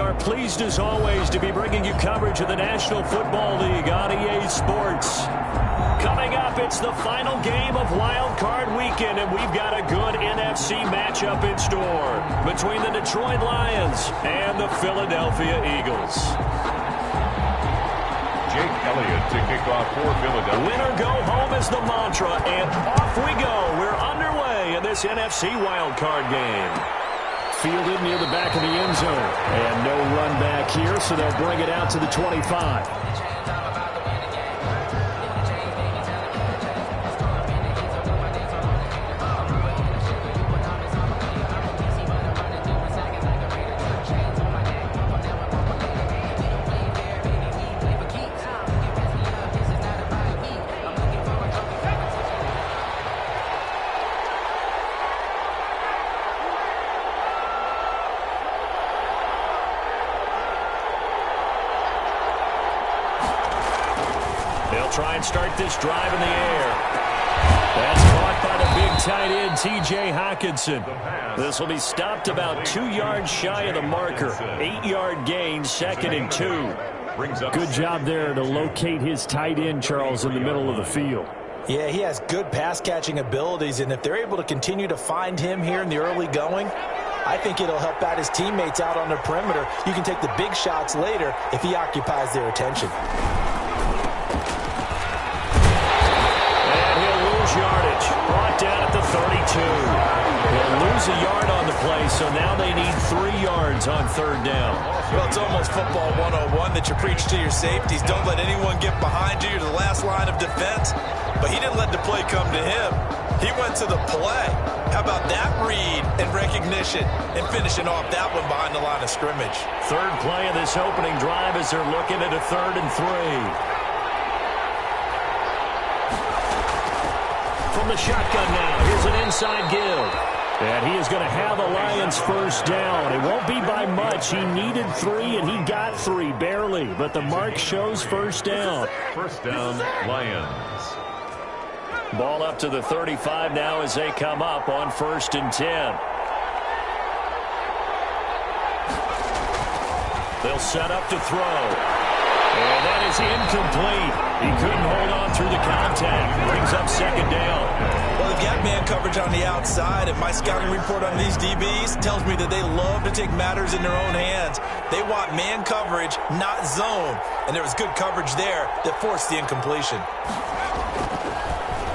are pleased as always to be bringing you coverage of the National Football League on EA Sports. Coming up, it's the final game of Wild Card Weekend, and we've got a good NFC matchup in store between the Detroit Lions and the Philadelphia Eagles. Jake Elliott to kick off for Philadelphia. Win or go home is the mantra, and off we go. We're underway in this NFC Wild Card game. Fielded near the back of the end zone. And no run back here, so they'll bring it out to the 25. Try and start this drive in the air. That's caught by the big tight end, T.J. Hockenson. This will be stopped about 2 yards shy of the marker. 8-yard gain, 2nd and 2. Good job there to locate his tight end, Charles, in the middle of the field. Yeah, he has good pass-catching abilities, and if they're able to continue to find him here in the early going, I think it'll help out his teammates out on the perimeter. You can take the big shots later if he occupies their attention. Yardage brought down at the 32. They'll lose a yard on the play, so now they need 3 yards on 3rd down. Well, it's almost football 101 that you preach to your safeties. Don't let anyone get behind you. You're the last line of defense. But he didn't let the play come to him. He went to the play. How about that read and recognition and finishing off that one behind the line of scrimmage? 3rd play of this opening drive as they're looking at a 3rd and 3. From the shotgun now, here's an inside give. And he is going to have the Lions 1st down. It won't be by much. He needed 3, and he got 3, barely. But the mark shows 1st down. 1st down, Lions. Ball up to the 35 now as they come up on 1st and 10. They'll set up to throw. And that is incomplete. He couldn't hold on through the contact. Brings up 2nd down. Well, they've got man coverage on the outside, and my scouting report on these DBs tells me that they love to take matters in their own hands. They want man coverage, not zone. And there was good coverage there that forced the incompletion.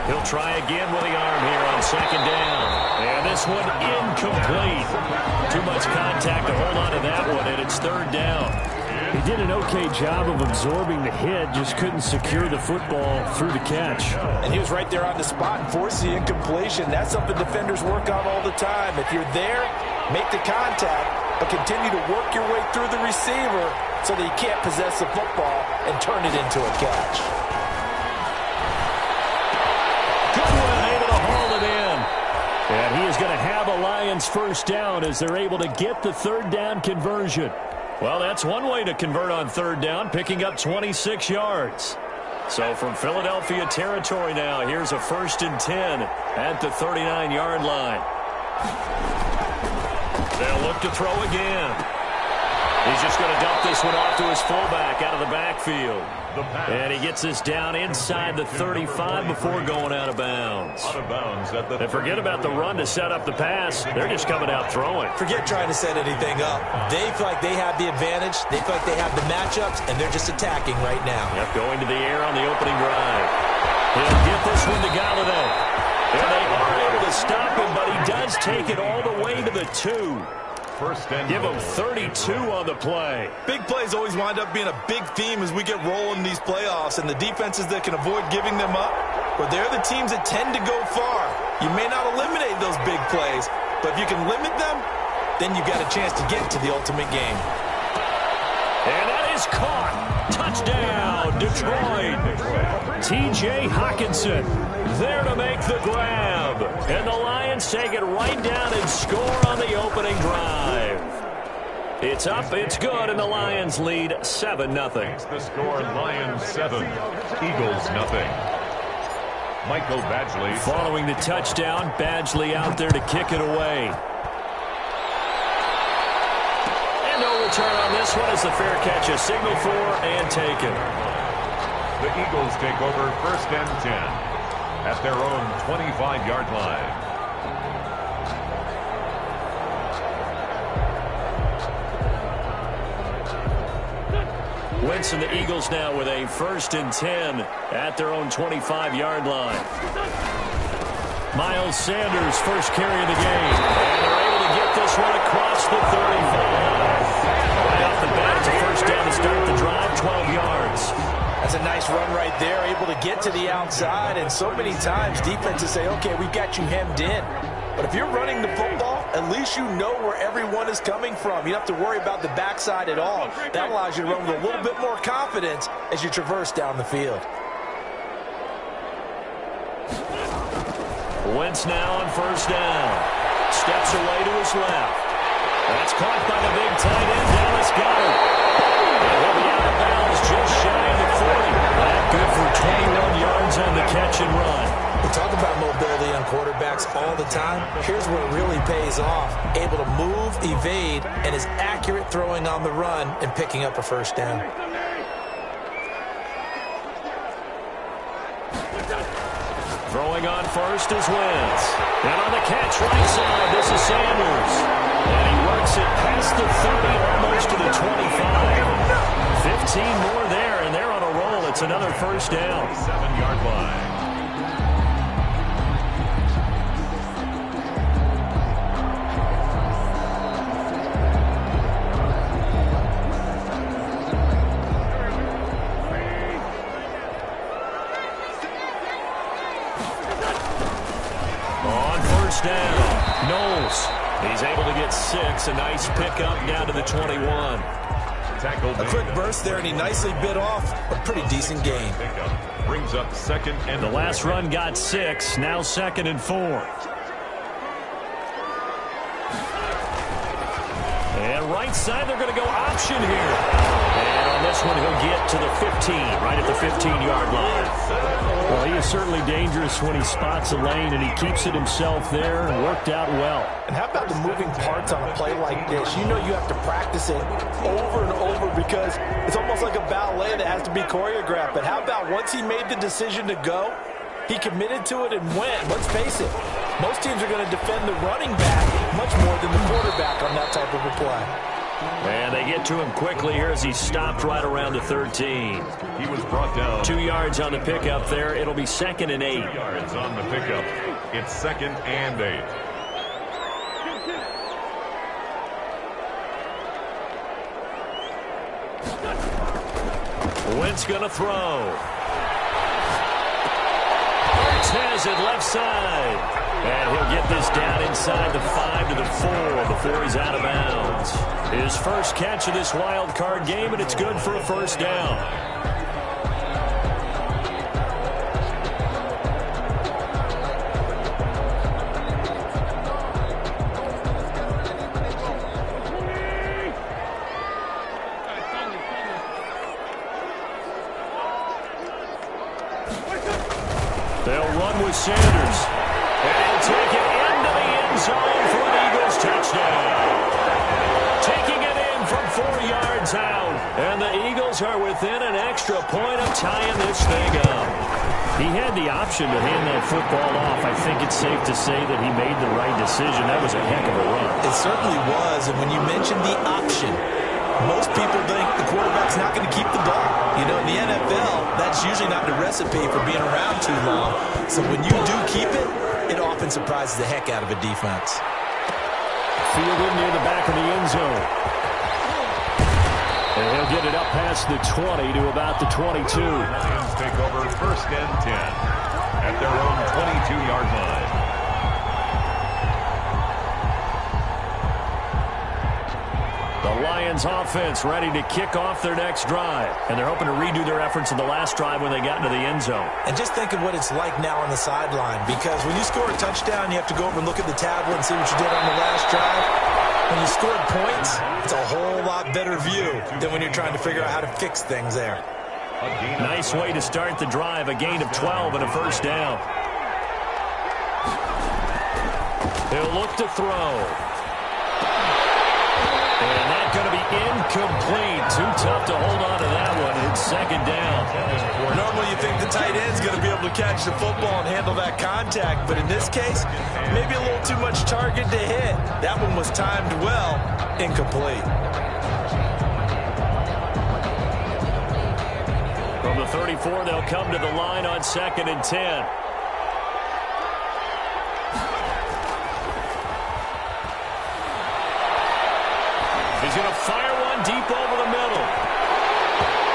He'll try again with the arm here on 2nd down. And this one incomplete. Too much contact to hold on to that one, and it's 3rd down. He did an okay job of absorbing the hit, just couldn't secure the football through the catch. And he was right there on the spot and forced the incompletion. That's something defenders work on all the time. If you're there, make the contact, but continue to work your way through the receiver so that you can't possess the football and turn it into a catch. Goodwin able to haul it in. And he is going to have a Lions 1st down as they're able to get the 3rd down conversion. Well, that's one way to convert on 3rd down, picking up 26 yards. So from Philadelphia territory now, here's a 1st and 10 at the 39-yard line. They'll look to throw again. He's just going to dump this one off to his fullback out of the backfield. And he gets this down inside the 35 before going out of bounds. And forget about the run to set up the pass. They're just coming out throwing. Forget trying to set anything up. They feel like they have the advantage. They feel like they have the matchups, and they're just attacking right now. Yep, going to the air on the opening drive. He'll get this one to Galladay. And they are able to stop him, but he does take it all the way to the 2. Give him 32 on the play. Big plays always wind up being a big theme as we get rolling in these playoffs, and the defenses that can avoid giving them up, well, they're the teams that tend to go far. You may not eliminate those big plays, but if you can limit them, then you've got a chance to get to the ultimate game. And that is caught. Touchdown, Detroit. T.J. Hockenson there to make the grab. And the Lions take it right down and score on the opening drive. It's up, it's good, and the Lions lead 7-0. The score, Lions 7, Eagles 0. Michael Badgley. Following the touchdown, Badgley out there to kick it away. And over return on this one as the fair catch is signaled for and taken. The Eagles take over 1st and 10 at their own 25-yard line. Wentz and the Eagles now with a 1st and 10 at their own 25-yard line. Miles Sanders, first carry of the game. And they're able to get this one across the 35. Right off the bat, it's a first down to start the drive, 12 yards. That's a nice run right there, able to get to the outside. And so many times defenses say, okay, we've got you hemmed in. But if you're running the football, at least you know where everyone is coming from. You don't have to worry about the backside at all. That allows you to run with a little bit more confidence as you traverse down the field. Wentz now on first down. Steps away to his left. That's caught by the big tight end, Dallas Goedert. And he'll be out of bounds just shy of the 40. That good for 21 yards on the catch and run. We talk about mobility on quarterbacks all the time. Here's where it really pays off. Able to move, evade, and is accurate throwing on the run and picking up a first down. Throwing on first is Wentz. And on the catch right side, this is Sanders. And he works it past the 30, almost to the 25. 15 more there, and they're on a roll. It's another first down. 7-yard line. Down. Knowles. He's able to get 6. A nice pickup down to the 21. A quick burst there, and he nicely bit off a pretty decent gain. Brings up 2nd and the last run got 6. Now 2nd and 4. And right side, they're going to go option here. And on this one, he'll get to the 15, right at the 15-yard line. Well, he is certainly dangerous when he spots a lane, and he keeps it himself there and worked out well. And how about the moving parts on a play like this? You know you have to practice it over and over because it's almost like a ballet that has to be choreographed. But how about once he made the decision to go, he committed to it and went. Let's face it, most teams are going to defend the running back much more than the quarterback on that type of a play. And they get to him quickly here as he stopped right around the 13. He was brought down. 2 yards on the pickup there. It'll be 2nd and 8. 2 yards on the pickup. It's 2nd and 8. Wentz gonna throw. Artez at left side. And he'll get this down inside the 5 to the 4 before he's out of bounds. His first catch of this wild card game, and it's good for a first down. They'll run with Sanders. And he'll take it into the end zone for an Eagles touchdown. Taking it in from 4 yards out. And the Eagles are within an extra point of tying this thing up. He had the option to hand that football off. I think it's safe to say that he made the right decision. That was a heck of a run. It certainly was. And when you mention the option, most people think the quarterback's not going to keep the ball. You know, in the NFL, that's usually not the recipe for being around too long. So when you do keep it, it often surprises the heck out of a defense. Fielded near the back of the end zone. And he'll get it up past the 20 to about the 22. Lions take over 1st and 10 at their own 22-yard line. The Lions offense ready to kick off their next drive. And they're hoping to redo their efforts in the last drive when they got into the end zone. And just think of what it's like now on the sideline, because when you score a touchdown, you have to go over and look at the tablet and see what you did on the last drive. When you scored points, it's a whole lot better view than when you're trying to figure out how to fix things there. Nice way to start the drive, a gain of 12 and a first down. He'll look to throw. And that's going to be incomplete. Too tough to hold on to that one. It's second down. Normally you think the tight end's going to be able to catch the football and handle that contact, but in this case, maybe a little too much target to hit. That one was timed well, incomplete. From the 34, they'll come to the line on 2nd and 10. He's going to fire one deep over the middle.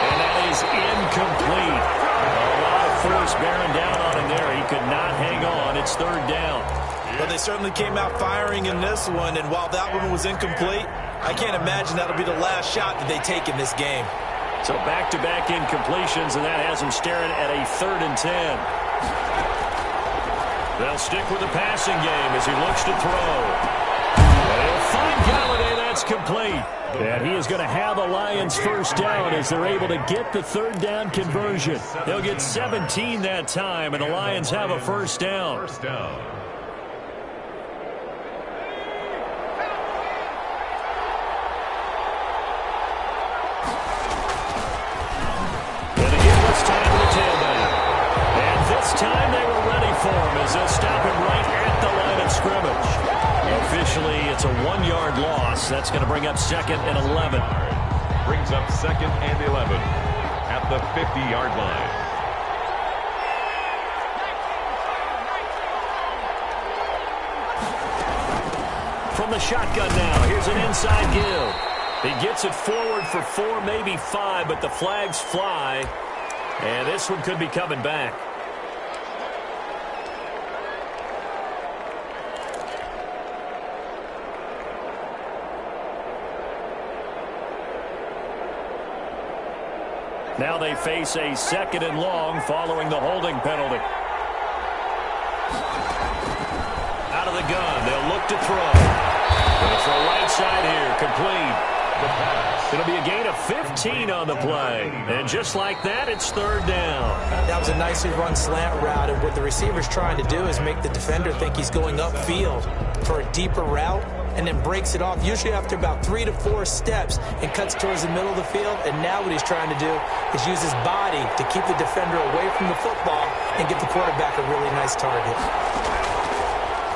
And that is incomplete. A lot of force bearing down on him there. He could not hang on. It's 3rd down. Well, they certainly came out firing in this one, and while that one was incomplete, I can't imagine that'll be the last shot that they take in this game. So back-to-back incompletions, and that has him staring at a 3rd and 10. They'll stick with the passing game as he looks to throw. They'll find Galladay. That's complete. And he is going to have a Lions first down as they're able to get the 3rd down conversion. They'll get 17 that time, and the Lions have a first down. First down. And again, this time to the tailback. And this time they were ready for him as they'll stop him right at the line of scrimmage. Officially, it's a 1-yard loss. That's going to bring up 2nd and 11. Brings up 2nd and 11 at the 50-yard line. From the shotgun now, here's an inside give. He gets it forward for 4, maybe 5, but the flags fly. And this one could be coming back. Now they face a 2nd and long following the holding penalty. Out of the gun, they'll look to throw. And it's the right side here, complete. It'll be a gain of 15 on the play. And just like that, it's 3rd down. That was a nicely run slant route, and what the receiver's trying to do is make the defender think he's going upfield for a deeper route, and then breaks it off, usually after about 3 to 4 steps, and cuts towards the middle of the field. And now what he's trying to do is use his body to keep the defender away from the football and give the quarterback a really nice target.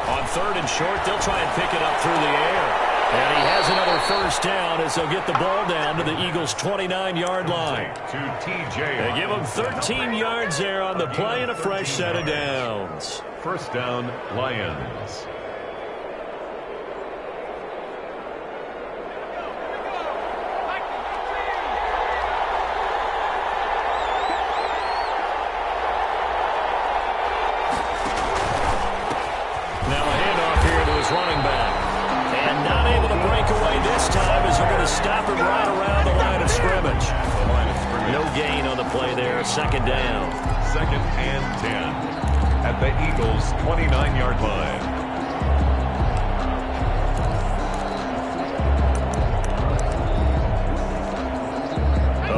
On 3rd and short, they'll try and pick it up through the air. And he has another first down as they'll get the ball down to the Eagles' 29-yard line. To TJ. They give him 13 yards there on the play and a fresh set of downs. First down, Lions. Now a handoff here to his running back. And not able to break away this time as they're going to stop him right around the line of scrimmage. No gain on the play there. 2nd down. 2nd and 10 at the Eagles' 29-yard line.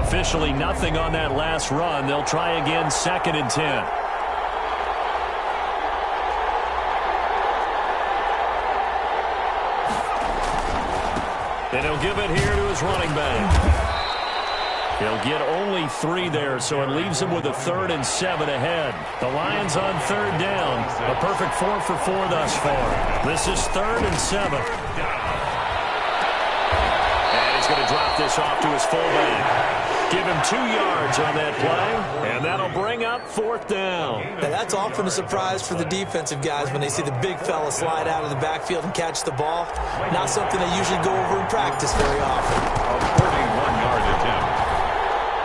Officially nothing on that last run. They'll try again 2nd and 10. And he'll give it here to his running back. He'll get only 3 there, so it leaves him with a 3rd and 7 ahead. The Lions on 3rd down. A perfect 4 for 4 thus far. This is 3rd and 7. And he's going to drop this off to his fullback. Give him 2 yards on that play, and that'll bring up 4th down. Now, that's often a surprise for the defensive guys when they see the big fella slide out of the backfield and catch the ball. Not something they usually go over in practice very often. A 41-yard attempt.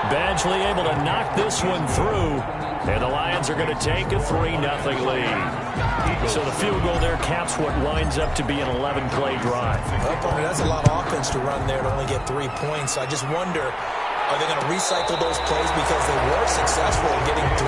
Badgley able to knock this one through, and the Lions are going to take a 3-0 lead. So the field goal there caps what winds up to be an 11-play drive. Well, that's a lot of offense to run there to only get 3 points. I just wonder, are they going to recycle those plays because they were successful in getting 3?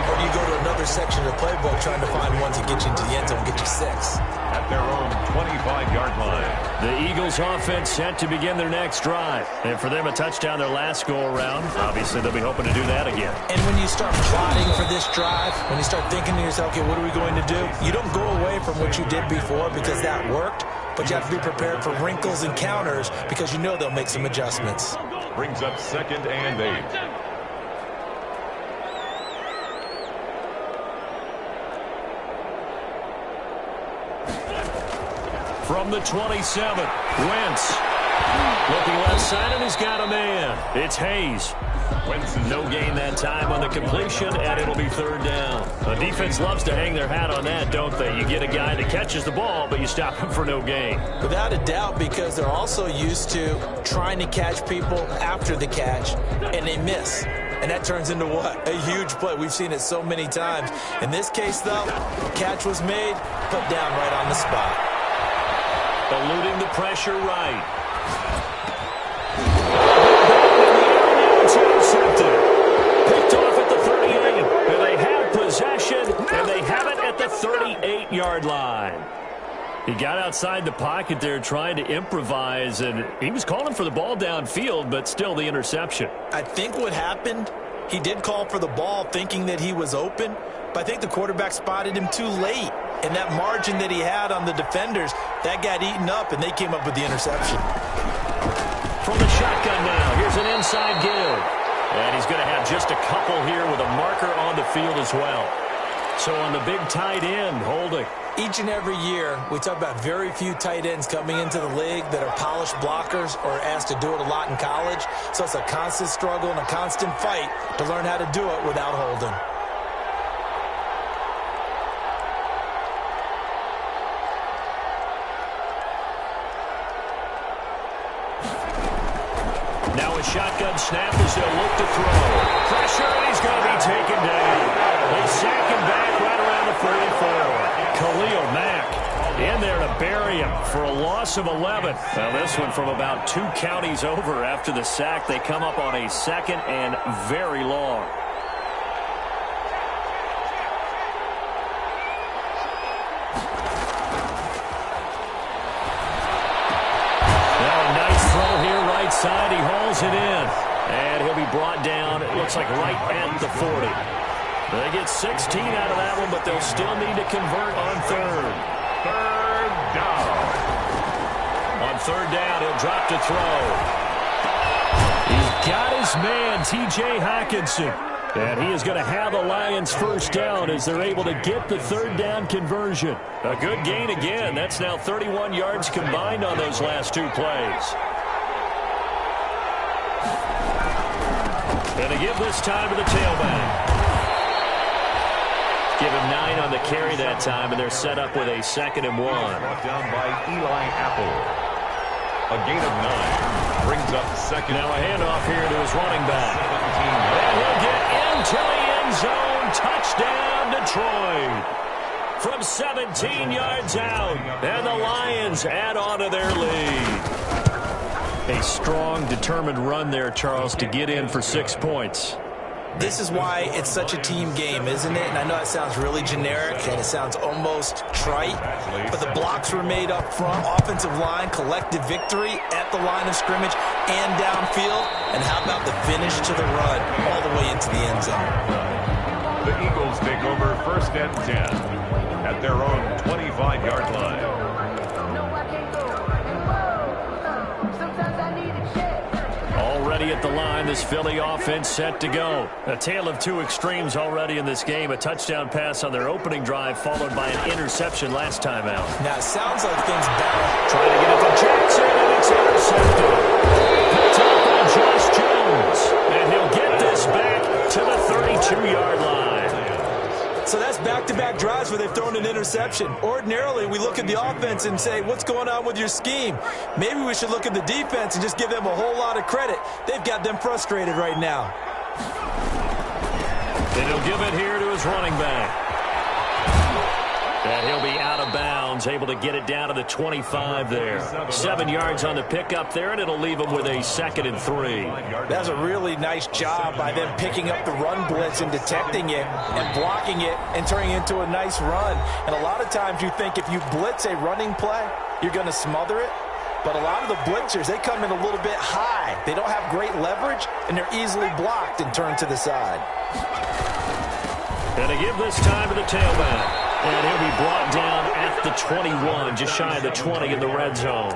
Or do you go to another section of the playbook trying to find one to get you into the end zone and get you 6? At their own 25-yard line. The Eagles offense set to begin their next drive. And for them, a touchdown their last go-around. Obviously, they'll be hoping to do that again. And when you start plotting for this drive, when you start thinking to yourself, okay, what are we going to do? You don't go away from what you did before because that worked. but you have to be prepared for wrinkles and counters because you know they'll make some adjustments. Brings up 2nd and 8. From the 27, Wentz. Looking left side, and he's got a man. It's Hayes. No gain that time on the completion, and it'll be 3rd down. The defense loves to hang their hat on that, don't they? You get a guy that catches the ball, but you stop him for no gain. Without a doubt, because they're also used to trying to catch people after the catch, and they miss. And that turns into what? A huge play. We've seen it so many times. In this case, though, catch was made, put down right on the spot. Eluding the pressure right. Picked off at the 38. And they have possession, and they have it at the 38-yard line. He got outside the pocket there trying to improvise, and he was calling for the ball downfield, but still the interception. I think what happened, he did call for the ball thinking that he was open, but I think the quarterback spotted him too late. And that margin that he had on the defenders, that got eaten up, and they came up with the interception. From the shotgun now, here's an inside give. And he's going to have just a couple here with a marker on the field as well. So on the big tight end, holding. Each and every year, we talk about very few tight ends coming into the league that are polished blockers or asked to do it a lot in college. So it's a constant struggle and a constant fight to learn how to do it without holding. Now a shotgun snap as they'll look to throw. Pressure, and he's going to be taken down. They sack him back right around the 44. Khalil Mack in there to bury him for a loss of 11. Now this one from about 2 counties over after the sack. They come up on a 2nd and very long. Side, he hauls it in, and he'll be brought down, it looks like right at the 40. They get 16 out of that one, but they'll still need to convert on 3rd. 3rd down. On 3rd down, he'll drop to throw. He's got his man, T.J. Hockenson, and he is going to have the Lions 1st down as they're able to get the 3rd down conversion. A good gain again. That's now 31 yards combined on those last 2 plays. And to give this time to the tailback. Give him 9 on the carry that time, and they're set up with a 2nd and 1. Brought down by Eli Apple. A gain of 9. Brings up 2nd. Now a handoff here to his running back. 17 yards. And he'll get into the end zone. Touchdown, Detroit. From 17 yards out. And the Lions add on to their lead. A strong, determined run there, Charles, to get in for 6 points. This is why it's such a team game, isn't it? And I know it sounds really generic and it sounds almost trite, but the blocks were made up front. Offensive line, collective victory at the line of scrimmage and downfield. And how about the finish to the run all the way into the end zone? The Eagles take over 1st and 10 at their own 25-yard line. Already at the line, this Philly offense set to go. A tale of 2 extremes already in this game. A touchdown pass on their opening drive, followed by an interception last time out. Now, it sounds like things balance. Trying to get it to Jackson, and it's intercepted. Picked up by Josh Jones. And he'll get this back to the 32-yard line. So that's back-to-back drives where they've thrown an interception. Ordinarily, we look at the offense and say, what's going on with your scheme? Maybe we should look at the defense and just give them a whole lot of credit. They've got them frustrated right now. And he'll give it here to his running back. And he'll be out of bounds, able to get it down to the 25 there. 7 yards on the pickup there, and it'll leave him with a 2nd and 3. That's a really nice job by them picking up the run blitz and detecting it and blocking it and turning it into a nice run. And a lot of times you think if you blitz a running play, you're going to smother it. But a lot of the blitzers, they come in a little bit high. They don't have great leverage, and they're easily blocked and turned to the side. And to give this time to the tailback. And he'll be brought down at the 21, just shy of the 20 in the red zone.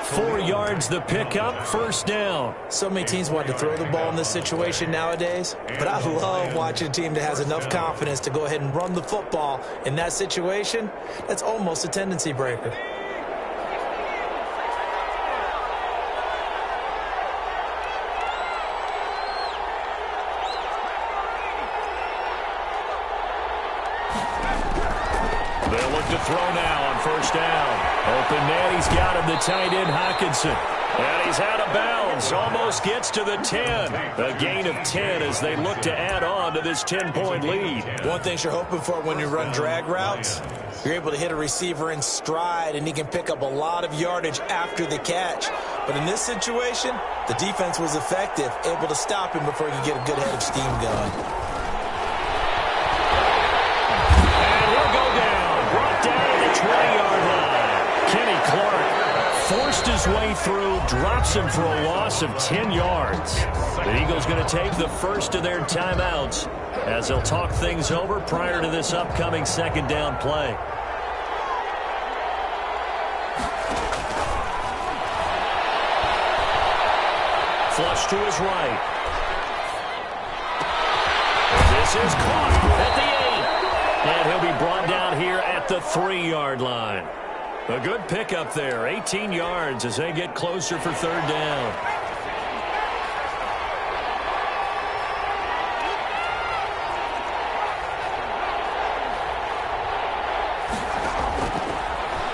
4 yards the pickup, first down. So many teams want to throw the ball in this situation nowadays, but I love watching a team that has enough confidence to go ahead and run the football in that situation. That's almost a tendency breaker. They'll look to throw now on first down. Open man, he's got him, the tight end, Hockenson. And he's out of bounds, almost gets to the 10. A gain of 10 as they look to add on to this 10-point lead. One thing you're hoping for when you run drag routes, you're able to hit a receiver in stride, and he can pick up a lot of yardage after the catch. But in this situation, the defense was effective, able to stop him before he could get a good head of steam going. Down at the 20-yard line. Kenny Clark forced his way through, drops him for a loss of 10 yards. The Eagles going to take the first of their timeouts as they'll talk things over prior to this upcoming second down play. Flush to his right. This is caught at the 8. And he'll be brought down here at the 3-yard line. A good pickup there, 18 yards as they get closer for third down.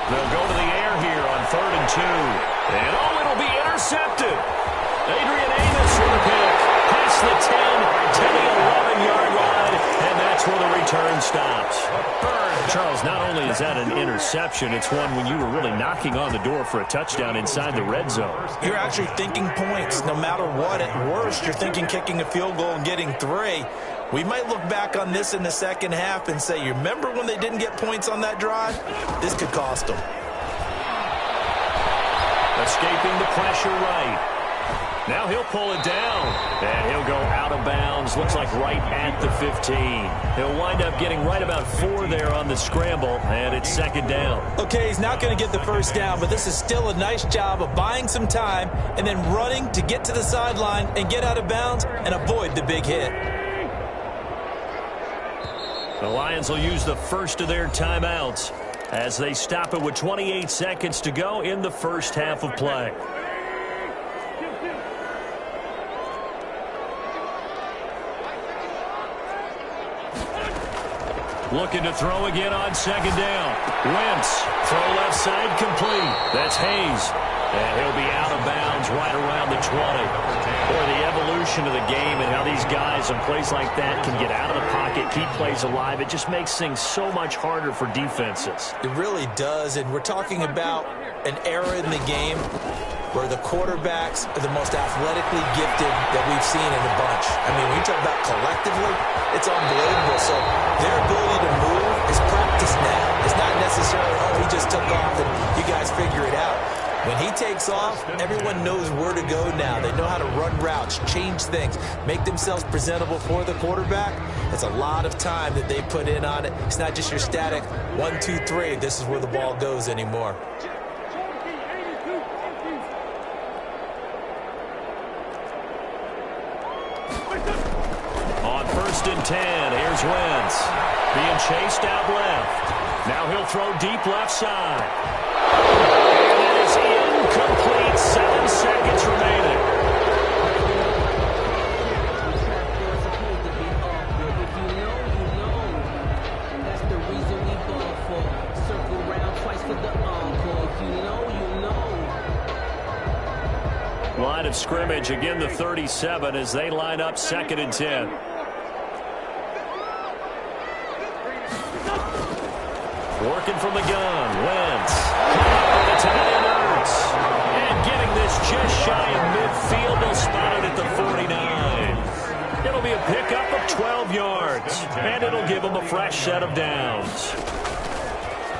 They'll go to the air here on 3rd and 2. And it'll be intercepted. Adrian Amos with a pick. Past the 10 to the 11-yard line, and that's where the return stops. Charles, not only is that an interception, it's one when you were really knocking on the door for a touchdown inside the red zone. You're actually thinking points. No matter what, at worst, you're thinking kicking a field goal and getting 3. We might look back on this in the second half and say, you remember when they didn't get points on that drive? This could cost them. Escaping the pressure right. Now he'll pull it down, and he'll go out of bounds, looks like right at the 15. He'll wind up getting right about 4 there on the scramble, and it's second down. Okay, he's not going to get the first down, but this is still a nice job of buying some time and then running to get to the sideline and get out of bounds and avoid the big hit. The Lions will use the first of their timeouts as they stop it with 28 seconds to go in the first half of play. Looking to throw again on second down. Wentz, throw left side complete. That's Hayes. And he'll be out of bounds right around the 20. Boy, the evolution of the game and how these guys in plays like that can get out of the pocket, keep plays alive, it just makes things so much harder for defenses. It really does, and we're talking about an era in the game where the quarterbacks are the most athletically gifted that we've seen in a bunch. I mean, when you talk about collectively, it's unbelievable. So their ability to move is practiced now. It's not necessarily, oh, he just took off and you guys figure it out. When he takes off, everyone knows where to go now. They know how to run routes, change things, make themselves presentable for the quarterback. That's a lot of time that they put in on it. It's not just your static 1, 2, 3. This is where the ball goes anymore. On 1st and 10, here's Wentz. Being chased out left. Now he'll throw deep left side. And it is incomplete. 7 seconds remaining. That's the reason we ball for. Circle round twice for the encore. If you know, you know. Line of scrimmage, again the 37 as they line up 2nd and 10. Working from the gun, Wentz. The tight end Ertz. And getting this just shy of midfield. They'll spot it at the 49. It'll be a pickup of 12 yards. And it'll give them a fresh set of downs.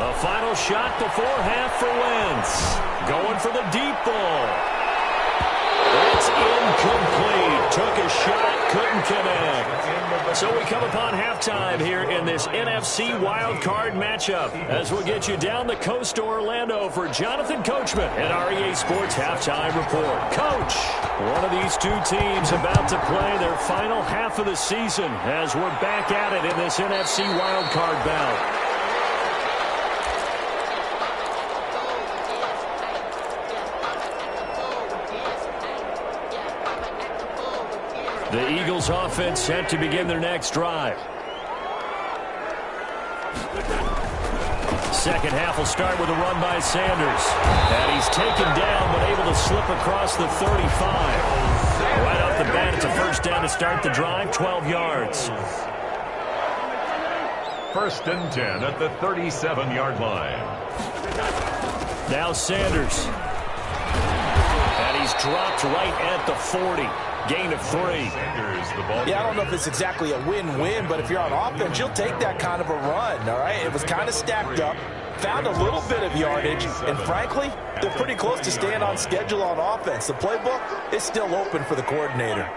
A final shot before half for Wentz. Going for the deep ball. It's is incomplete. Took a shot, couldn't connect. So we come upon halftime here in this NFC wildcard matchup as we'll get you down the coast to Orlando for Jonathan Coachman at REA Sports Halftime Report. Coach, one of these two teams about to play their final half of the season as we're back at it in this NFC wildcard bout. The Eagles offense set to begin their next drive. Second half will start with a run by Sanders. And he's taken down but able to slip across the 35. Right off the bat, it's a first down to start the drive, 12 yards. First and 10 at the 37-yard line. Now Sanders. And he's dropped right at the 40. Gain of 3. Yeah, I don't know if it's exactly a win-win, but if you're on offense, you'll take that kind of a run, all right? It was kind of stacked up, found a little bit of yardage, and frankly, they're pretty close to staying on schedule on offense. The playbook is still open for the coordinator.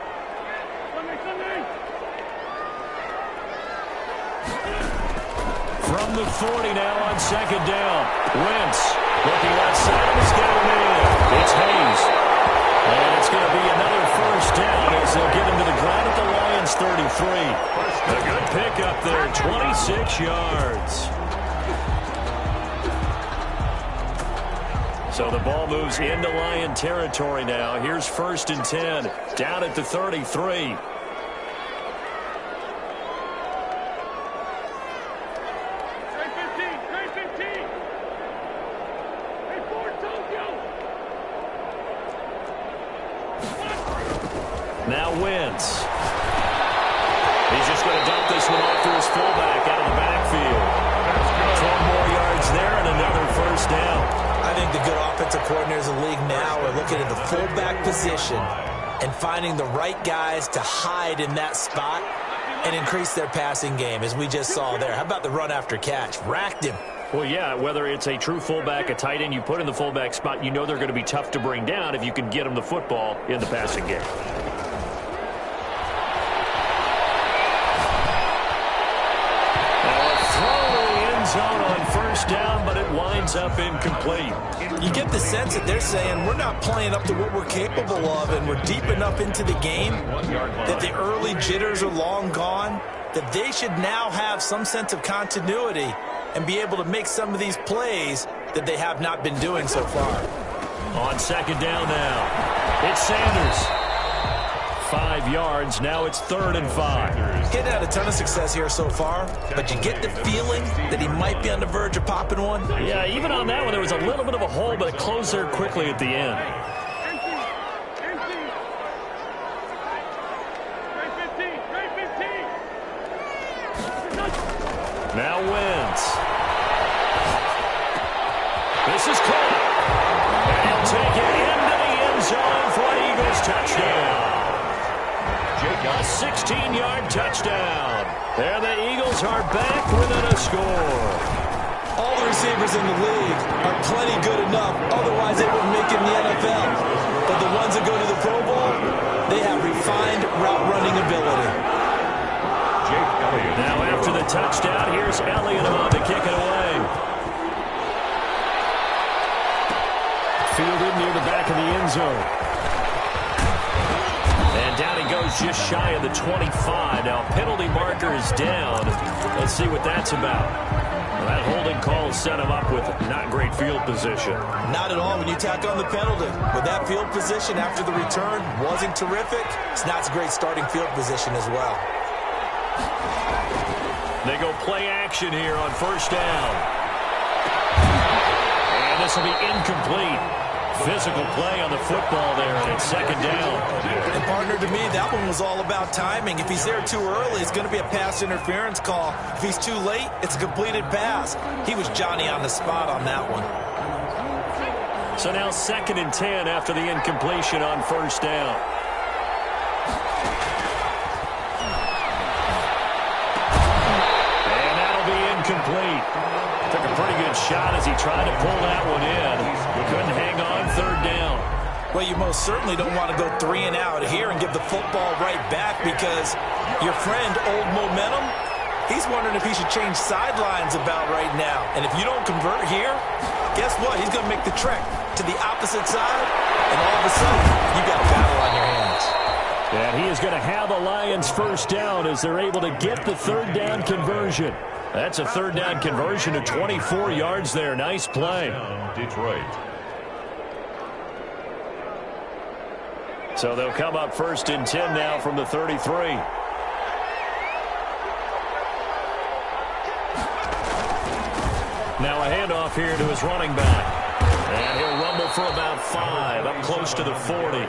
From the 40 now on second down. Wentz looking outside, he's got him in. It's Hayes. And it's going to be another first down as they'll get him to the ground at the Lions 33. A good pickup there, 26 yards. So the ball moves into Lion territory now. Here's first and 10, down at the 33. Now Wentz. He's just going to dump this one off to his fullback out of the backfield. 10 more yards there and another first down. I think the good offensive coordinators in the league now are looking at the fullback position and finding the right guys to hide in that spot and increase their passing game, as we just saw there. How about the run after catch? Racked him. Well, yeah, whether it's a true fullback, a tight end you put in the fullback spot, you know they're going to be tough to bring down if you can get them the football in the passing game. Zone on first down, but it winds up incomplete. You get the sense that they're saying we're not playing up to what we're capable of, and we're deep enough into the game that the early jitters are long gone, that they should now have some sense of continuity and be able to make some of these plays that they have not been doing so far. On second down now, it's Sanders. 5 yards. Now it's 3rd and 5. He's getting had a ton of success here so far, but you get the feeling that he might be on the verge of popping one. Yeah, even on that one, there was a little bit of a hole, but it closed there quickly at the end. Now Wentz. This is caught. And he'll take it into the end zone for an Eagles touchdown. A 16-yard touchdown. And the Eagles are back within a score. All the receivers in the league are plenty good enough, otherwise they wouldn't make it in the NFL. But the ones that go to the Pro Bowl, they have refined route running ability. Now after the touchdown, here's Elliott about to kick it away. Fielded near the back of the end zone. And down he goes just shy of the 25. Now penalty marker is down. Let's see what that's about. Well, that holding call set him up with not great field position. Not at all when you tack on the penalty. With that field position after the return wasn't terrific, it's not a great starting field position as well. They go play action here on first down. And this will be incomplete. Physical play on the football there, and it's second down. And partner, to me, that one was all about timing. If he's there too early, it's going to be a pass interference call. If he's too late, it's a completed pass. He was Johnny on the spot on that one. So now 2nd and 10 after the incompletion on first down. And that'll be incomplete. Took a pretty good shot as he tried to pull that one in. Couldn't hang on 3rd down. Well, you most certainly don't want to go 3 and out here and give the football right back, because your friend, Old Momentum, he's wondering if he should change sidelines about right now. And if you don't convert here, guess what? He's going to make the trek to the opposite side, and all of a sudden, you've got a battle on your hands. And he is going to have a Lions first down as they're able to get the third down conversion. That's a third down conversion of 24 yards there. Nice play. Detroit. So they'll come up 1st and 10 now from the 33. Now a handoff here to his running back. And he'll rumble for about 5, up close to the 40.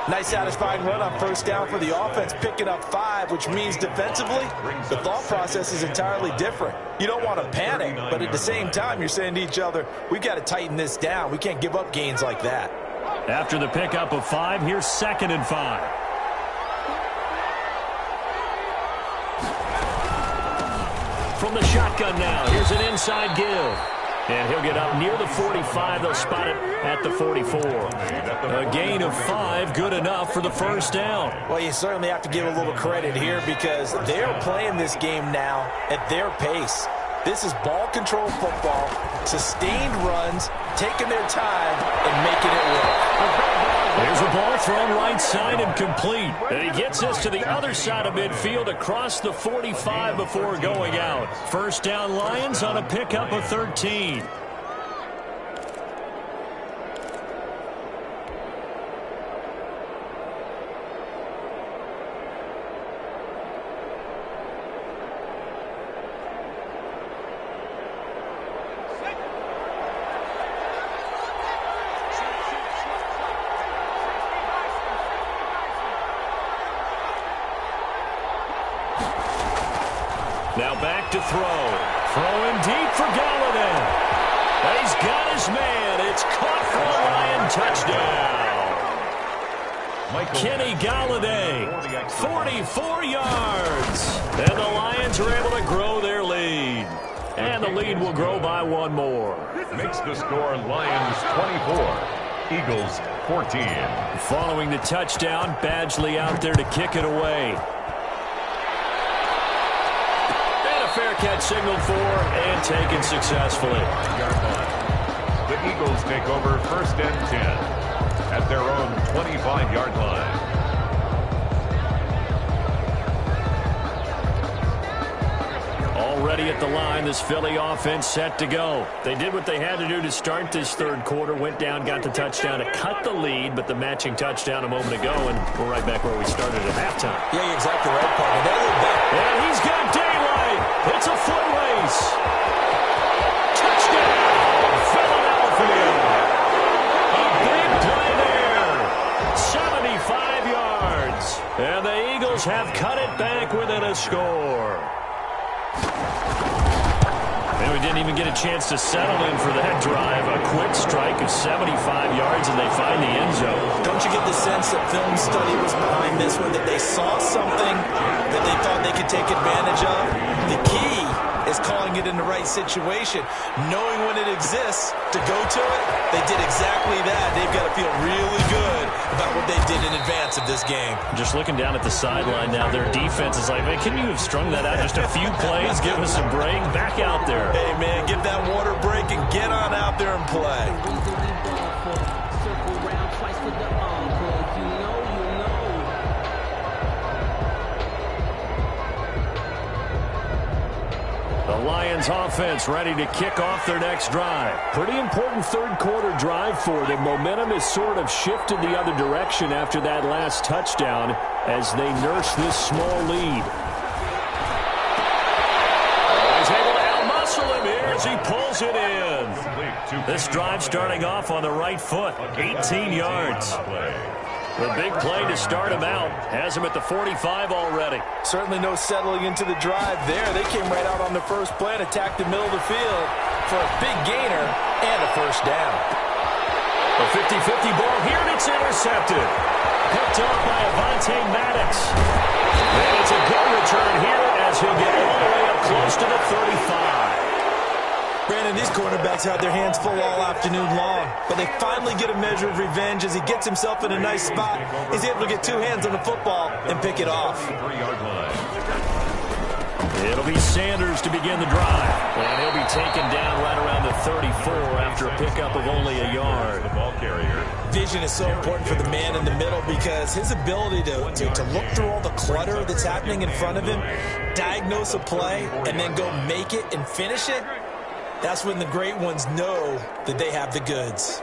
Nice satisfying run on first down for the offense, picking up 5, which means defensively, the thought process is entirely different. You don't want to panic, but at the same time, you're saying to each other, we've got to tighten this down. We can't give up gains like that. After the pickup of 5, here's 2nd and 5. From the shotgun now, here's an inside give. And he'll get up near the 45. They'll spot it at the 44. A gain of 5, good enough for the first down. Well, you certainly have to give a little credit here, because they're playing this game now at their pace. This is ball control football, sustained runs, taking their time, and making it work. There's a ball thrown right side and complete. And he gets this to the other side of midfield across the 45 before going out. First down Lions on a pickup of 13. Now back to throw. Throwing deep for Galladay. He's got his man. It's caught for a Lion touchdown. Kenny Galladay, 44 yards. And the Lions are able to grow their lead. And the lead will grow by 1 more. Makes the score Lions 24, Eagles 14. Following the touchdown, Badgley out there to kick it away. Fair catch signaled for and taken successfully. The Eagles take over 1st and 10 at their own 25-yard line. Already at the line, this Philly offense set to go. They did what they had to do to start this third quarter, went down, got the touchdown to cut the lead, but the matching touchdown a moment ago, and we're right back where we started at halftime. Yeah, you're exactly right, partner. And he's got daylight. It's a foot race. Touchdown, Philadelphia. A big play there. 75 yards. And the Eagles have cut it back within a score. And we didn't even get a chance to settle in for that drive. A quick strike of 75 yards, and they find the end zone. Don't you get the sense that film study was behind this one, that they saw something that they thought they could take advantage of? The key is calling it in the right situation. Knowing when it exists to go to it, they did exactly that. They've got to feel really good about what they did in advance of this game. Just looking down at the sideline now, their defense is like, man, couldn't you have strung that out just a few plays? Give us a break. Back out there. Hey, man, give that water break and get on out there and play. The Lions offense ready to kick off their next drive. Pretty important third quarter drive for them. Momentum has sort of shifted the other direction after that last touchdown as they nurse this small lead. He's able to outmuscle him here as he pulls it in. This drive starting off on the right foot, 18 yards. The big play to start him out has him at the 45 already. Certainly no settling into the drive there. They came right out on the first play and attacked the middle of the field for a big gainer and a first down. A 50-50 ball here, and it's intercepted. Picked off by Avonte Maddox. And it's a good return here as he'll get all the way up close to the 35. Brandon, these cornerbacks had their hands full all afternoon long, but they finally get a measure of revenge as he gets himself in a nice spot. He's able to get two hands on the football and pick it off. It'll be Sanders to begin the drive, and he'll be taken down right around the 34 after a pickup of only a yard. The ball carrier. Vision is so important for the man in the middle because his ability to look through all the clutter that's happening in front of him, diagnose a play, and then go make it and finish it, that's when the great ones know that they have the goods.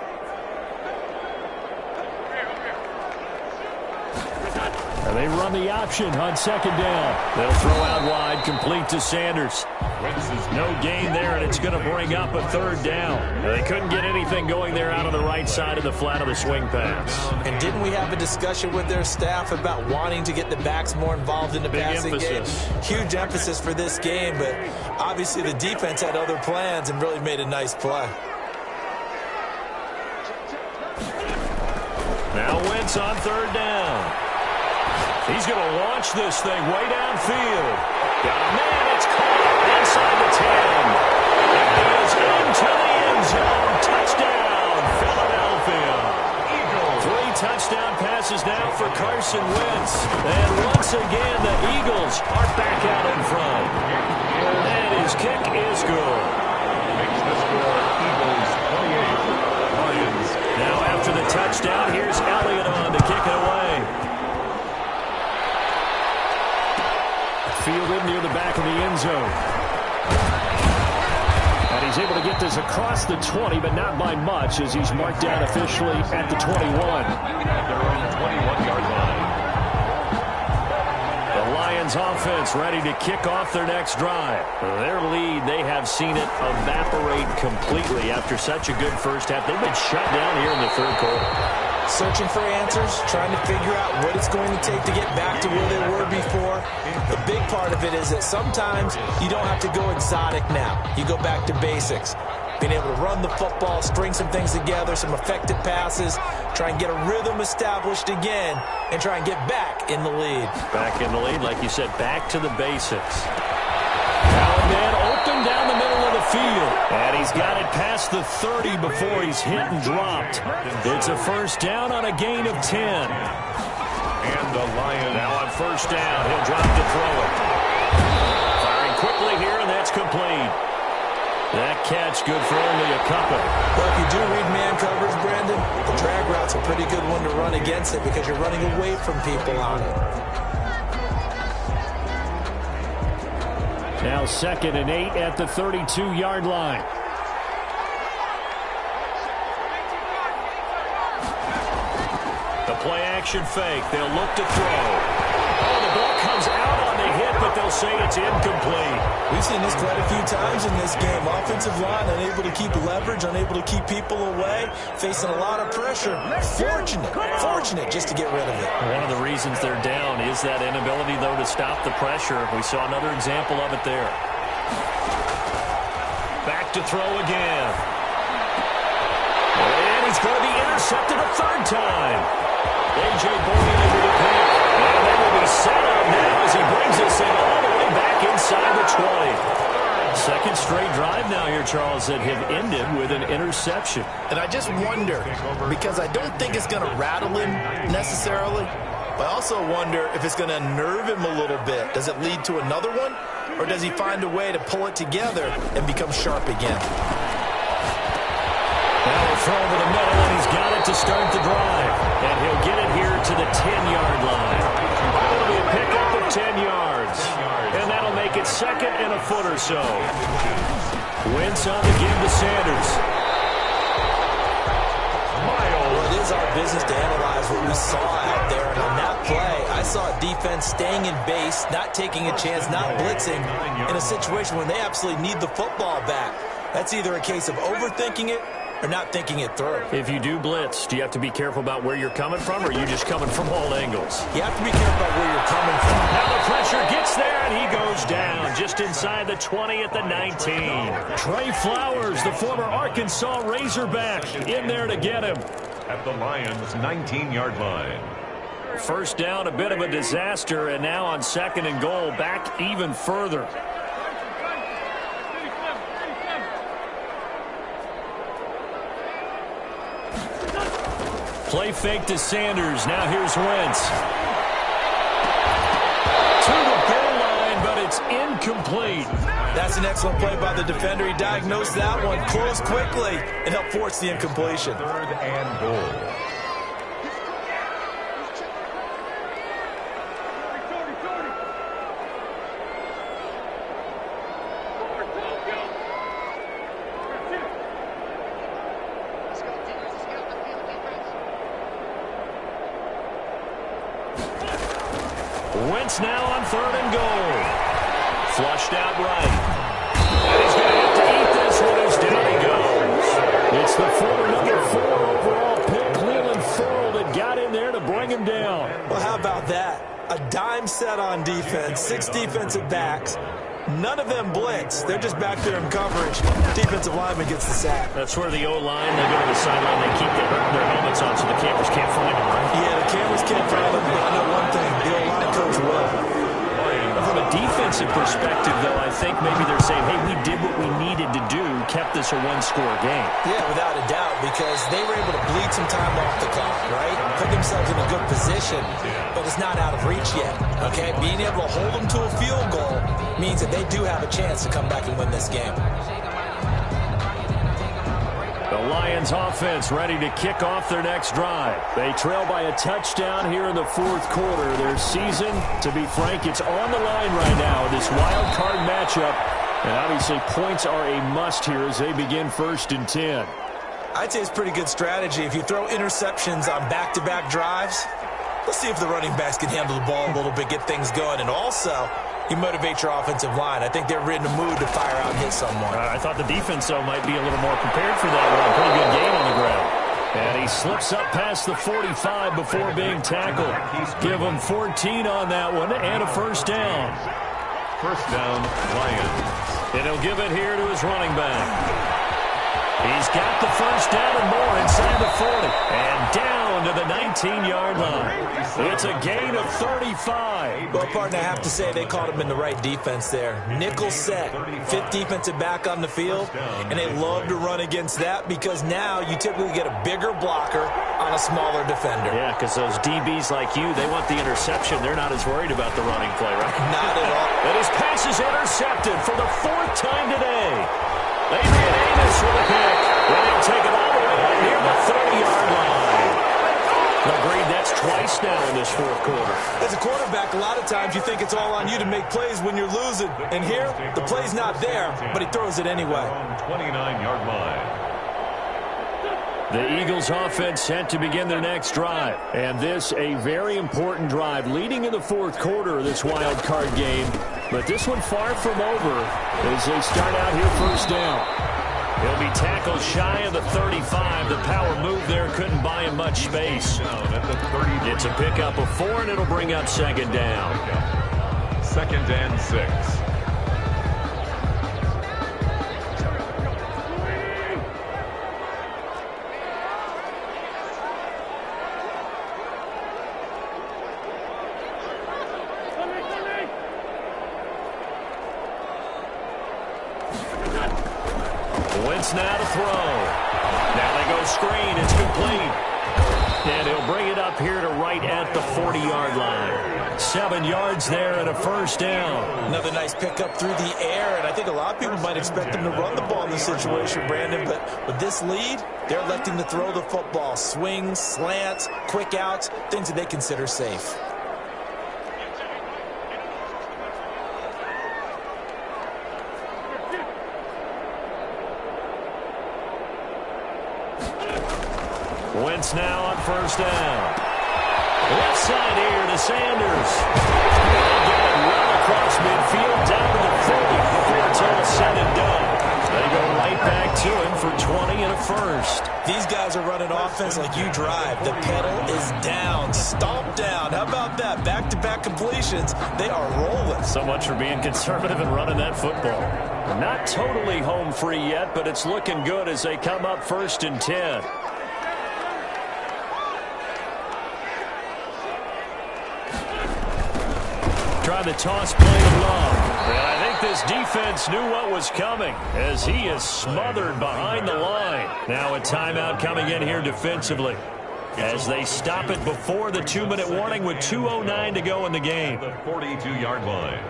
And they run the option on second down. They'll throw out wide, complete to Sanders. No gain there, and it's going to bring up a third down. They couldn't get anything going there out on the right side of the flat of the swing pass. And didn't we have a discussion with their staff about wanting to get the backs more involved in the passing game? Huge emphasis for this game, but obviously the defense had other plans and really made a nice play. Now Wentz on third down. He's going to launch this thing way downfield. Got a man, it's caught inside the 10. It is into the end zone. Touchdown, Philadelphia. Eagles. 3 touchdown passes now for Carson Wentz. And once again, the Eagles are back out in front. And his kick is good. Makes the score Eagles 28. Lions. Now after the touchdown, here's Elliott on to kick it away. Fielded near the back of the end zone. And he's able to get this across the 20, but not by much, as he's marked down officially at the 21. Their own 21-yard line. The Lions offense ready to kick off their next drive. Their lead, they have seen it evaporate completely after such a good first half. They've been shut down here in the third quarter. Searching for answers, trying to figure out what it's going to take to get back to where they were before. The big part of it is that sometimes you don't have to go exotic now. You go back to basics. Being able to run the football, string some things together, some effective passes, try and get a rhythm established again, and try and get back in the lead. Back in the lead, like you said, back to the basics. Now and then, open down the middle of the field. And he's got it past the 30 before he's hit and dropped. It's a first down on a gain of 10. And the Lions. Now on first down, he'll drop to throw it. Firing quickly here, and that's complete. That catch good for only a couple. Well, if you do read man coverage, Brandon, the drag route's a pretty good one to run against it because you're running away from people on it. Now 2nd and 8 at the 32-yard line. The play action fake. They'll look to throw. Oh, the ball comes out on the hit, but they'll say it's incomplete. We've seen this quite a few times in this game. Offensive line unable to keep leverage, unable to keep people away, facing a lot of pressure. Fortunate just to get rid of it. One of the reasons they're down is that inability, though, to stop the pressure. We saw another example of it there. Back to throw again. And he's going to be intercepted a third time. A.J. Boyd into the pick. And they will be set up now as he brings this thing all the way back inside the 20. Second straight drive now here, Charles, that have ended with an interception. And I just wonder, because I don't think it's going to rattle him necessarily, but I also wonder if it's going to unnerve him a little bit. Does it lead to another one? Or does he find a way to pull it together and become sharp again? Now we'll throw over the middle, and he's got it to start the drive. And he'll get it here to the 10-yard line. It'll be a pickup of 10 yards. And that'll make it 2nd and a foot or so. Wentz on the give to Sanders. Well, it is our business to analyze what we saw out there. And on that play, I saw a defense staying in base, not taking a chance, not blitzing, in a situation when they absolutely need the football back. That's either a case of overthinking it or not thinking it through. If you do blitz, do you have to be careful about where you're coming from, or are you just coming from all angles? You have to be careful about where you're coming from. Now the pressure gets there, and he goes down just inside the 20 at the 19. Trey Flowers, the former Arkansas Razorback, in there to get him. At the Lions' 19-yard line. First down, a bit of a disaster, and now on 2nd and goal, back even further. Play fake to Sanders. Now here's Wentz. To the goal line, but it's incomplete. That's an excellent play by the defender. He diagnosed that one, closed quickly, and helped force the incompletion. 3rd and goal. Wentz now on 3rd and goal. Flushed out right. And he's going to have to eat this one as down he goes. It's the number 4 overall pick, Cleveland Farrell, that got in there to bring him down. Well, how about that? A dime set on defense, 6 defensive backs. None of them blitz. They're just back there in coverage. Defensive lineman gets the sack. That's where the O-line, they go to the sideline, they keep their helmets on so the cameras can't find them, right? Yeah, the cameras can't find them, but I know one thing. The O-line coach will. From a defensive perspective, though, I think maybe they're saying, hey, we did what we needed to do, kept this a one-score game. Yeah, without a doubt, because they were able to bleed some time off the clock, right? Put themselves in a good position, but it's not out of reach yet, okay? Being able to hold them to a field goal means that they do have a chance to come back and win this game. The Lions offense ready to kick off their next drive. They trail by a touchdown here in the 4th quarter. Their season, to be frank, it's on the line right now. This wild card matchup, and obviously points are a must here as they begin 1st and 10. I'd say it's pretty good strategy. If you throw interceptions on back-to-back drives, let's see if the running backs can handle the ball a little bit, get things going, and also you motivate your offensive line. I think they're in the mood to fire out and hit someone. I thought the defense, though, might be a little more prepared for that one. Pretty good game on the ground. And he slips up past the 45 before being tackled. Give him 14 on that one and a 1st down. 1st down, Lions. And he'll give it here to his running back. He's got the 1st down and more inside the 40. And down to the 19-yard line. It's a gain of 35. Well, partner, I have to say they caught him in the right defense there. Nickel set, 5th defensive back on the field, and they love to run against that because now you typically get a bigger blocker on a smaller defender. Yeah, because those DBs like you, they want the interception. They're not as worried about the running play, right? Not at all. And his pass is intercepted for the 4th time today. Adrian Amos with a pick. Then he'll take it all the way out near the 30-yard line. Agreed, that's twice now in this 4th quarter. As a quarterback, a lot of times you think it's all on you to make plays when you're losing. And here, the play's not there, but he throws it anyway. 29-yard line. The Eagles offense set to begin their next drive. And this a very important drive leading in the 4th quarter of this wild card game. But this one far from over as they start out here 1st down. He'll be tackled shy of the 35. The power move there couldn't buy him much space. It's a pickup of 4, and it'll bring up 2nd down. 2nd and 6. Wentz now to throw. Now they go screen. It's complete. And he'll bring it up here to right at the 40-yard line. 7 yards there and a 1st down. Another nice pickup through the air, and I think a lot of people might expect him to run the ball in this situation, Brandon, but with this lead, they're electing to throw the football. Swings, slants, quick outs, things that they consider safe. Wentz now on 1st down. Left side here to Sanders. They'll get it well across midfield down to the 40 before it's all said and done. They go right back to him for 20 and a 1st. These guys are running offense like you drive. The pedal is down, stomped down. How about that? Back-to-back completions. They are rolling. So much for being conservative and running that football. Not totally home free yet, but it's looking good as they come up 1st and 10. Try the toss play to Love. And I think this defense knew what was coming as he is smothered behind the line. Now a timeout coming in here defensively. as they stop it before the 2-minute warning with 2:09 to go in the game. The 42-yard line.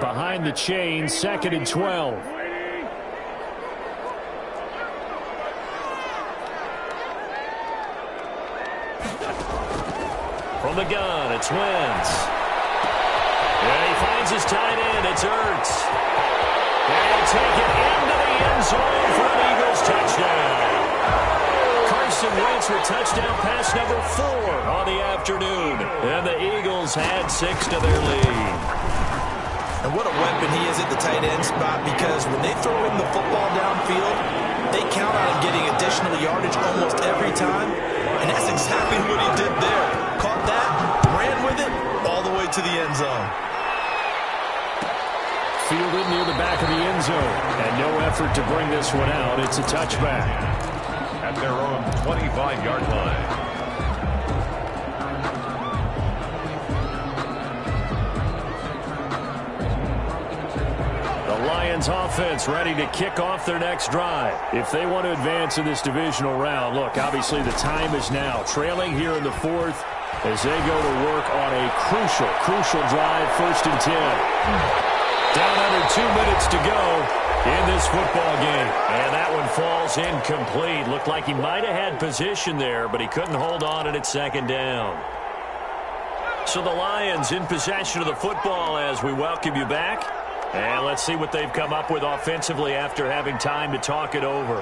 Behind the chain, 2nd and 12. From the gun, it's Wentz. And he finds his tight end. It's Ertz. And he'll take it into the end zone for an Eagles touchdown. Carson Wentz with touchdown pass number 4 on the afternoon. And the Eagles add 6 to their lead. And what a weapon he is at the tight end spot, because when they throw him the football downfield, they count on him getting additional yardage almost every time. And that's exactly what he did there. Caught that, ran with it, all the way to the end zone. Fielded near the back of the end zone. And no effort to bring this one out. It's a touchback. At their own 25-yard line. Lions offense ready to kick off their next drive. If they want to advance in this divisional round, look, obviously the time is now. Trailing here in the 4th as they go to work on a crucial drive, 1st and 10. Down under 2 minutes to go in this football game. And that one falls incomplete. Looked like he might have had position there, but he couldn't hold on at it 2nd down. So the Lions in possession of the football as we welcome you back. And let's see what they've come up with offensively after having time to talk it over.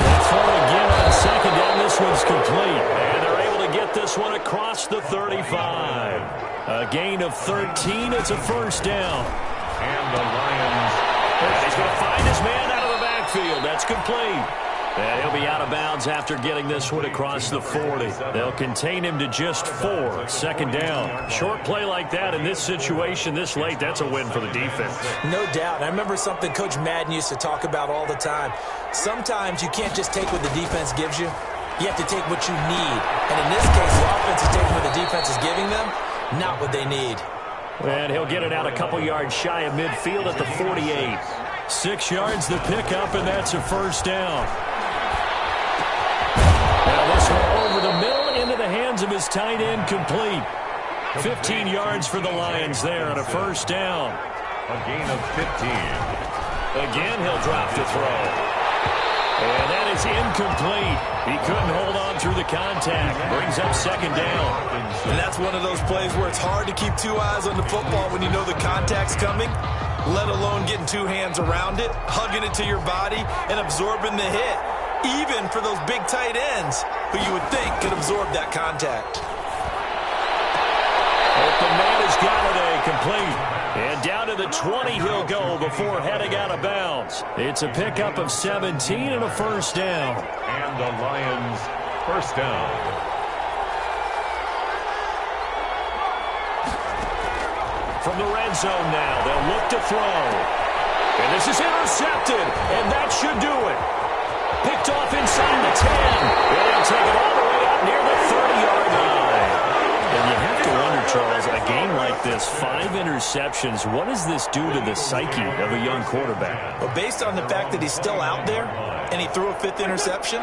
They throw again on 2nd down. This one's complete. And they're able to get this one across the 35. A gain of 13. It's a 1st down. And the Lions. And he's going to find his man out of the backfield. That's complete. And he'll be out of bounds after getting this one across the 40. They'll contain him to just 4. 2nd down. Short play like that in this situation this late, that's a win for the defense. No doubt. I remember something Coach Madden used to talk about all the time. Sometimes you can't just take what the defense gives you. You have to take what you need. And in this case, the offense is taking what the defense is giving them, not what they need. And he'll get it out a couple yards shy of midfield at the 48. 6 yards the pickup, and that's a 1st down. Now this one over the middle into the hands of his tight end, complete. 15 yards for the Lions there on a 1st down. A gain of 15. Again, he'll drop to throw. And that is incomplete. He couldn't hold on through the contact. Brings up 2nd down. And that's one of those plays where it's hard to keep 2 eyes on the football when you know the contact's coming, let alone getting 2 hands around it, hugging it to your body, and absorbing the hit. Even for those big tight ends who you would think could absorb that contact. Open man is Galladay, complete. And down to the 20 he'll go before heading out of bounds. It's a pickup of 17 and a 1st down. And the Lions 1st down. From the red zone now, they'll look to throw. And this is intercepted, and that should do it. Picked off inside the 10. They'll take it all the way up near the 30-yard line. And you have to wonder, Charles, a game like this, 5 interceptions, what does this do to the psyche of a young quarterback? Well, based on the fact that he's still out there and he threw a 5th interception,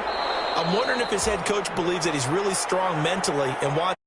I'm wondering if his head coach believes that he's really strong mentally and wants